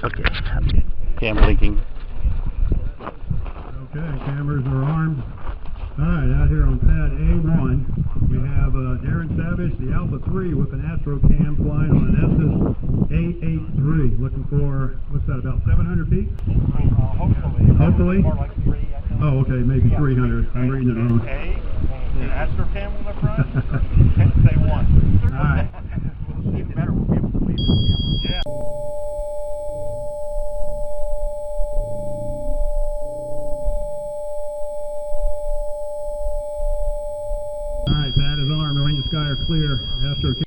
Okay, I'm good. Cam blinking. Okay, cameras are armed. Alright, out here on pad A1, we have Darren Savage, the Alpha 3 with an Astro Cam flying on an Estes A83, looking for, what's that, about 700 feet? Hopefully. Hopefully? More like 3, I think. Oh, okay, maybe 300. I'm reading it wrong. The Astro Cam on the front? Can't say 1. Alright. Even better, we'll be able to leave the camera. Yeah. Alright, pad is armed, rain and sky are clear. Astro Cam